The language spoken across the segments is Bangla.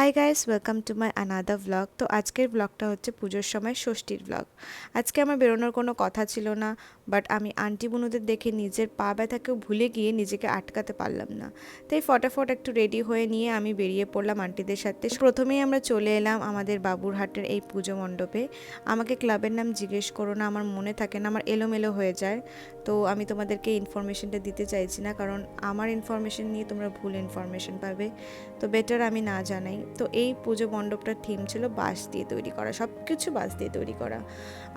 Hi guys, welcome to my another blog. তো আজকের ব্লগটা হচ্ছে পুজোর সময় ষষ্ঠীর ব্লগ। আজকে আমার বেরোনোর কোনো কথা ছিল না, বাট আমি আন্টি বুনুদের দেখে নিজের পা ব্যথাকেও ভুলে গিয়ে নিজেকে আটকাতে পারলাম না। তাই ফটাফট একটু রেডি হয়ে নিয়ে আমি বেরিয়ে পড়লাম আন্টিদের সাথে। প্রথমেই আমরা চলে এলাম আমাদের বাবুরহাটের এই পুজো মণ্ডপে। আমাকে ক্লাবের নাম জিজ্ঞেস করো না, আমার মনে থাকে না, আমার এলোমেলো হয়ে যায়। তো আমি তোমাদেরকে ইনফরমেশনটা দিতে চাইছি না, কারণ আমার ইনফরমেশন নিয়ে তোমরা ভুল ইনফরমেশন পাবে। তো বেটার আমি না জানাই। তো এই পুজো মণ্ডপটার থিম ছিল বাঁশ দিয়ে তৈরি করা, সব কিছু বাঁশ দিয়ে তৈরি করা।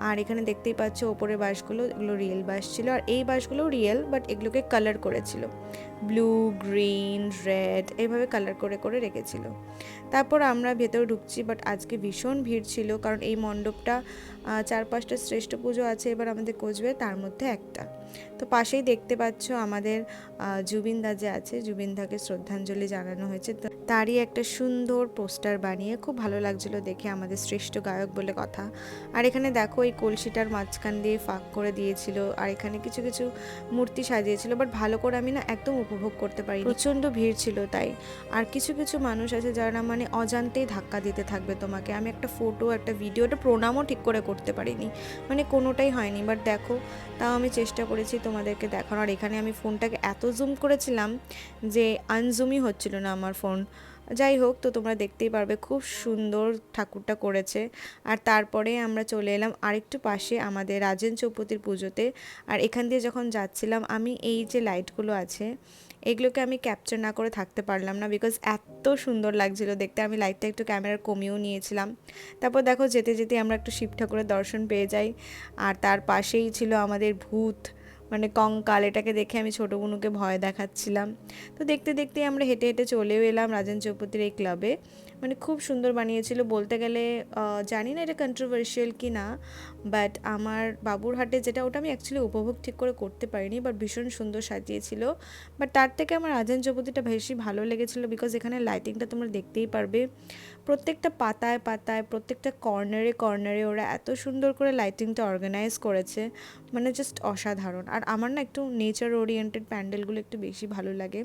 আর এখানে দেখতেই পাচ্ছ ওপরে বাঁশগুলো, এগুলো রিয়েল বাঁশ ছিল। আর এই বাঁশগুলোও রিয়েল, বাট এগুলোকে কালার করেছিল, ব্লু, গ্রিন, রেড, এইভাবে কালার করে করে রেখেছিল। তারপর আমরা ভেতরে ঢুকছি, বাট আজকে ভীষণ ভিড় ছিল, কারণ এই মণ্ডপটা 4-5টা শ্রেষ্ঠ পুজো আছে এবার আমাদের কোচবিহারে, তার মধ্যে একটা। তো পাশেই দেখতে পাচ্ছ আমাদের জুবিনদা যে আছে, জুবিনদাকে শ্রদ্ধাঞ্জলি জানানো হয়েছে। তারই একটা সুন্দর পোস্টার বানিয়ে খুব ভালো লাগছিল দেখে, আমাদের শ্রেষ্ঠ গায়ক বলে কথা। আর এখানে দেখো এই কলসিটার মাঝখান দিয়ে ফাঁক করে দিয়েছিল, আর এখানে কিছু কিছু মূর্তি সাজিয়েছিল, বাট ভালো করে আমি না একদম উপভোগ করতে পারি, প্রচণ্ড ভিড় ছিল তাই। আর কিছু কিছু মানুষ আছে যারা মানে অজান্তেই ধাক্কা দিতে থাকবে তোমাকে। আমি একটা ফটো, একটা ভিডিও, একটা প্রণামও ঠিক করে করতে পারিনি, মানে কোনোটাই হয়নি। বাট দেখো, তাও আমি চেষ্টা করেছি তোমাদেরকে দেখানোর। আর এখানে আমি ফোনটাকে এত জুম করেছিলাম যে আনজুমই হচ্ছিল না আমার ফোন। যাই হোক, তো তোমরা দেখতেই পারবে খুব সুন্দর ঠাকুরটা করেছে। আর তারপরে আমরা চলে এলাম আরেকটু পাশে আমাদের রাজেন চৌপতির পুজোতে। আর এখান দিয়ে যখন যাচ্ছিলাম আমি, এই যে লাইটগুলো আছে এগুলোকে আমি ক্যাপচার না করে থাকতে পারলাম না, বিকজ এত সুন্দর লাগছিল দেখতে। আমি লাইটটা একটু ক্যামেরার কমিয়েও নিয়েছিলাম। তারপর দেখো যেতে যেতে আমরা একটু শিব ঠাকুরের দর্শন পেয়ে যাই। আর তার পাশেই ছিল আমাদের ভূত, মানে কঙ্কাল। এটাকে দেখে আমি ছোটো বোনুকে ভয় দেখাচ্ছিলাম। তো দেখতে দেখতে আমরা হেঁটে হেঁটে চলেও এলাম রাজেন চৌপতির এই ক্লাবে। মানে খুব সুন্দর বানিয়েছিল বলতে গেলে। জানি না এটা কন্ট্রোভার্সিয়াল কি না, বাট আমার বাবুরহাটে যেটা, ওটা আমি অ্যাকচুয়ালি উপভোগ ঠিক করে করতে পারিনি, বাট ভীষণ সুন্দর সাজিয়েছিল। বাট তার থেকে আমার রাজেন চৌপতিটা বেশি ভালো লেগেছিলো, বিকজ এখানে লাইটিংটা তোমরা দেখতেই পারবে। প্রত্যেকটা পাতায় পাতায়, প্রত্যেকটা কর্নারে কর্নারে ওরা এত সুন্দর করে লাইটিংটা অর্গানাইজ করেছে, মানে জাস্ট অসাধারণ। আর আমার না একটু নেচার ওরিয়েন্টেড প্যান্ডেলগুলো একটু বেশি ভালো লাগে।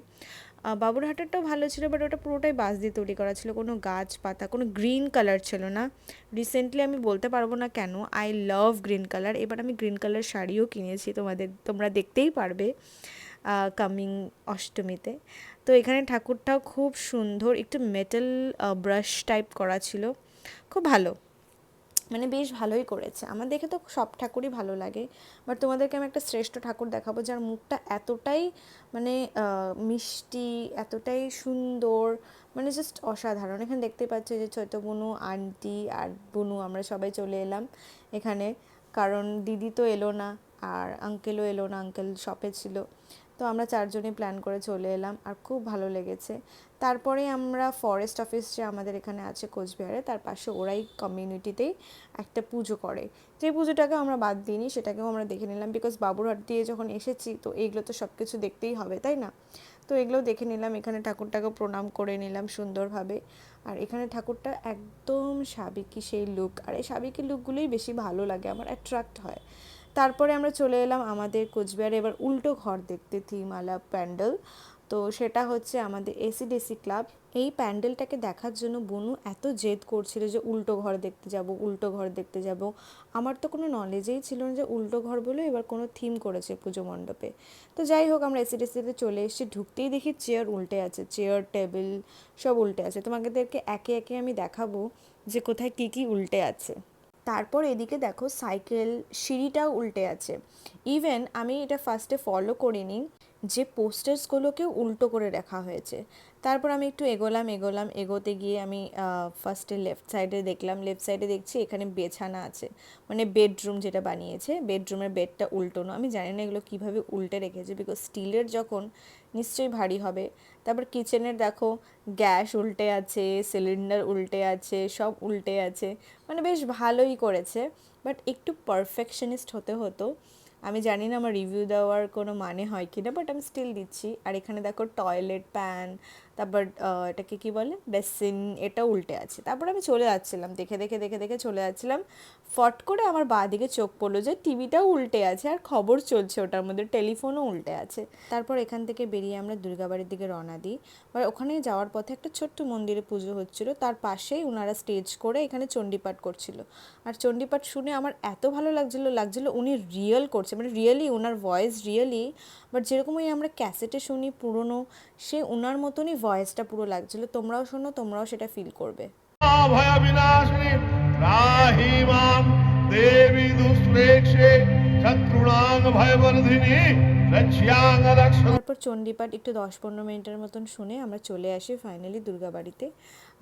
বাবুরহাটেরটাও ভালো ছিল, বাট ওটা পুরোটাই বাঁশ দিয়ে তৈরি করা ছিল, কোনো গাছ পাতা, কোনো গ্রিন কালার ছিল না। রিসেন্টলি আমি বলতে পারবো না কেন, আই লাভ গ্রিন কালার। এবার আমি গ্রিন কালার শাড়িও কিনেছি, তোমরা দেখতেই পারবে কামিং অষ্টমীতে। তো এখানে ঠাকুরটাও খুব সুন্দর, একটু মেটাল ব্রাশ টাইপ করা ছিল, খুব ভালো, মানে বেশ ভালোই করেছে। আমার দেখে তো সব ঠাকুরই ভালো লাগে, বাট তোমাদেরকে আমি একটা শ্রেষ্ঠ ঠাকুর দেখাবো যার মুখটা এতটাই মানে মিষ্টি, এতটাই সুন্দর, মানে জাস্ট অসাধারণ। এখানে দেখতে পাচ্ছ যে ছোটো বুনু, আন্টি আর বুনু আমরা সবাই চলে এলাম এখানে, কারণ দিদি তো এলো না আর আঙ্কেলও এলো না, আঙ্কেল শপে ছিল। তো আমরা চারজনই প্ল্যান করে চলে এলাম, আর খুব ভালো লেগেছে। তারপরে আমরা ফরেস্ট অফিস যে আমাদের এখানে আছে কোচবিহারে, তার পাশে ওরাই কমিউনিটিতেই একটা পুজো করে, যে পুজোটাকে আমরা বাদ দিইনি, সেটাকেও আমরা দেখে নিলাম, বিকজ বাবুরহাট দিয়ে যখন এসেছি তো এইগুলো তো সব কিছু দেখতেই হবে, তাই না? তো এগুলোও দেখে নিলাম, এখানে ঠাকুরটাকে প্রণাম করে নিলাম সুন্দরভাবে। আর এখানে ঠাকুরটা একদম সাবেকি সেই লুক, আর এই সাবেকি লুকগুলোই বেশি ভালো লাগে, আমার অ্যাট্রাক্ট হয়। তারপরে আমরা চলে এলাম আমাদের কোচবিহারে এবার উল্টো ঘর দেখতে, থিমওয়ালা প্যান্ডেল। তো সেটা হচ্ছে আমাদের এসিডিসি ক্লাব। এই প্যান্ডেলটাকে দেখার জন্য বনু এত জেদ করছিল যে উল্টো ঘর দেখতে যাব, উল্টো ঘর দেখতে যাব। আমার তো কোনো নলেজেই ছিল না যে উল্টো ঘর বলে এবার কোনো থিম করেছে পুজো মণ্ডপে। তো যাই হোক, আমরা এসিডিসিতে চলে এসেছি, ঢুকতেই দেখি চেয়ার উল্টে আছে, চেয়ার টেবিল সব উল্টে আছে। তোমাদেরকে একে একে আমি দেখাবো যে কোথায় কী কী উল্টে আছে। তারপর এদিকে দেখো সাইকেল, সিঁড়িটাও উল্টে আছে। ইভেন আমি এটা ফার্স্টে ফলো করিনি যে পোস্টার্সগুলোকেও উল্টো করে রাখা হয়েছে। তারপর আমি একটু এগোতে গিয়ে আমি ফার্স্টে লেফট সাইডে দেখলাম, লেফট সাইডে দেখছি এখানে বেছানা আছে, মানে বেডরুম যেটা বানিয়েছে, বেডরুমের বেডটা উল্টোনো। আমি জানি না এগুলো কীভাবে উল্টে রেখেছে, বিকজ স্টিলের যখন নিশ্চয়ই ভারী হবে। তারপর কিচেনের দেখো গ্যাস উল্টে আছে, সিলিন্ডার উল্টে আছে, সব উল্টে আছে, মানে বেশ ভালোই করেছে। বাট একটু পারফেকশনিস্ট হতে হতো। আমি জানি না আমার রিভিউ দেওয়ার কোনো মানে হয় কি না, বাট আমি স্টিল দিচ্ছি। আর এখানে দেখো টয়লেট প্যান, তারপর এটাকে কি বলে বেসিন, এটা উল্টে আছে। তারপর আমি চলে যাচ্ছিলাম, দেখে দেখে দেখে দেখে চলে যাচ্ছিলাম, ফট করে আমার বাঁ দিকে চোখ পড়লো যে টিভিটাও উল্টে আছে আর খবর চলছে ওটার মধ্যে, টেলিফোনও উল্টে আছে। তারপর এখান থেকে বেরিয়ে আমরা দুর্গাবাড়ির দিকে রওনা দিই। আর ওখানে যাওয়ার পথে একটা ছোট্ট মন্দিরে পুজো হচ্ছিল, তার পাশেই ওনারা স্টেজ করে এখানে চণ্ডীপাঠ করছিল। আর চণ্ডীপাঠ শুনে আমার এত ভালো লাগছিল উনি রিয়েল করছে, মানে really owner voice really, but যেরকম ওই আমরা ক্যাসেটে শুনি পুরনো, সে ওনার মতনই ভয়েসটা পুরো লাগছিল। তোমরাও শোনো, তোমরাও সেটা ফিল করবে। ভয় বিনাশিনী ত্রাহি মাম দেবী দুষ্প্রেক্ষে শত্রুণাং ভয়বর্ধিনী রক্ষ্যাং রক্ষ। তারপর চণ্ডীপাঠ একটু 10-15 মিনিটের মতন শুনে আমরা চলে আসি ফাইনালি দুর্গাবাড়িতে।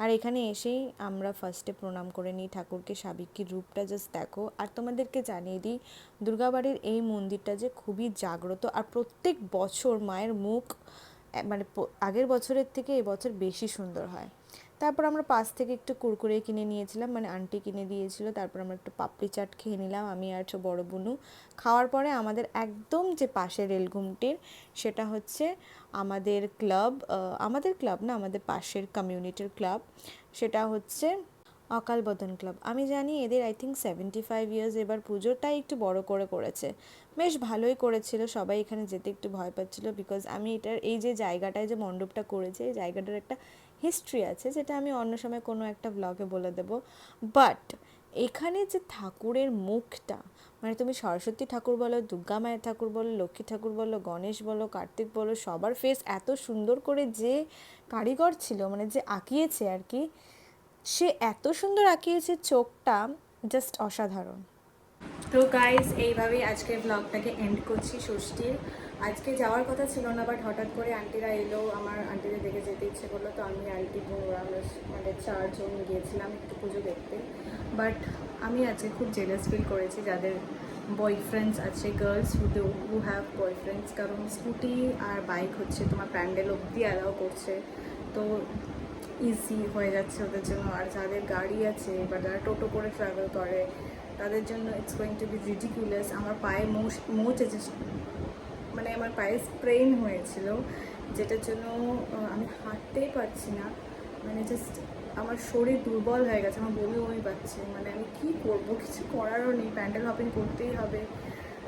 আর এখানে এসেই আমরা ফার্স্টে প্রণাম করে নিই ঠাকুরকে, সাবেকির রূপটা জাস্ট দেখো। আর তোমাদেরকে জানিয়ে দিই দুর্গাবাড়ির এই মন্দিরটা যে খুবই জাগ্রত, আর প্রত্যেক বছর মায়ের মুখ মানে আগের বছরের থেকে এবছর বেশি সুন্দর হয়। তারপর আমরা পাশ থেকে একটু কুরকুরে কিনে নিয়েছিলাম, মানে আন্টি কিনে দিয়েছিল। তারপর আমরা একটু পাপড়ি চাট খেয়ে নিলাম আমি আর বড় বুনু। খাওয়ার পরে আমাদের একদম যে পাশে রেলঘুমটির, সেটা হচ্ছে আমাদের ক্লাব না, আমাদের পাশের কমিউনিটির ক্লাব, সেটা হচ্ছে অকাল বোধন ক্লাব। আমি জানি এদের আই থিঙ্ক 75 ইয়ার্স, এবার পুজোটাই একটু বড় করে করেছে, বেশ ভালোই করেছিল। সবাই এখানে যেতে একটু ভয় পাচ্ছিল, বিকজ আমি এটার এই যে জায়গাটায় যে মণ্ডপটা করেছে, এই জায়গাটার একটা হিস্ট্রি আছে, যেটা আমি অন্য সময় কোনো একটা ব্লগে বলে দেবো। বাট এখানে যে ঠাকুরের মুখটা, মানে তুমি সরস্বতী ঠাকুর বলো, দুর্গা মায়ের ঠাকুর বলো, লক্ষ্মী ঠাকুর বলো, গণেশ বলো, কার্তিক বলো, সবার ফেস এত সুন্দর করে যে কারিগর ছিল, মানে যে আঁকিয়েছে আর কি, সে এত সুন্দর আঁকিয়েছে, চোখটা জাস্ট অসাধারণ। তো গাইজ এইভাবেই আজকের ব্লগটাকে এন্ড করছি ষষ্ঠীর। আজকে যাওয়ার কথা ছিল না, বাট হঠাৎ করে আন্টিরা এলো, আমার আন্টিদের দেখে যেতে ইচ্ছে করলো, তো আমি আন্টি আমরা আমাদের 4 জন গিয়েছিলাম একটু পুজো দেখতে। বাট আমি আজকে খুব জেলাস ফিল করেছি যাদের বয়ফ্রেন্ডস আছে, গার্লস হু হ্যাভ বয়ফ্রেন্ডস, কারণ স্কুটি আর বাইক হচ্ছে তোমার প্যান্ডেল অবধি অ্যালাউ করছে, তো ইজি হয়ে যাচ্ছে ওদের জন্য। আর যাদের গাড়ি আছে বা যারা টোটো করে ট্রাভেল করে, তাদের জন্য it's going to be ridiculous. আমার পায়ে মোচেছে, মানে আমার পায়ে স্প্রেন হয়েছিল, যেটার জন্য আমি হাঁটতেই পারছি না, মানে জাস্ট আমার শরীর দুর্বল হয়ে গেছে, আমার বমি পাচ্ছে। মানে আমি কী করবো, কিছু করারও নেই, প্যান্ডেল হপিং করতেই হবে,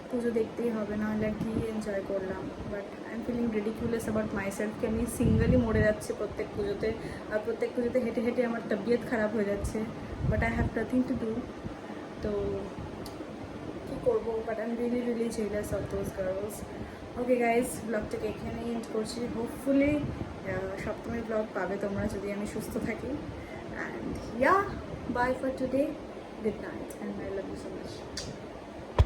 পুজো দেখতেই হবে, নাহলে আর কি এনজয় করলাম। But I am feeling ridiculous about my সেলফকে। আমি সিঙ্গেলই মরে যাচ্ছে প্রত্যেক পুজোতে, আর প্রত্যেক পুজোতে হেঁটে হেঁটে আমার তবিয়ত খারাপ হয়ে যাচ্ছে, but I have nothing to do. তো কী করবো, but I am really jealous of those girls. Okay guys, ব্লগটাকে এখানেই এন্ড করছি। হোপফুলি সপ্তমীর ব্লগ পাবে তোমরা যদি আমি সুস্থ থাকি। And yeah, bye for today, good night and I love you so much.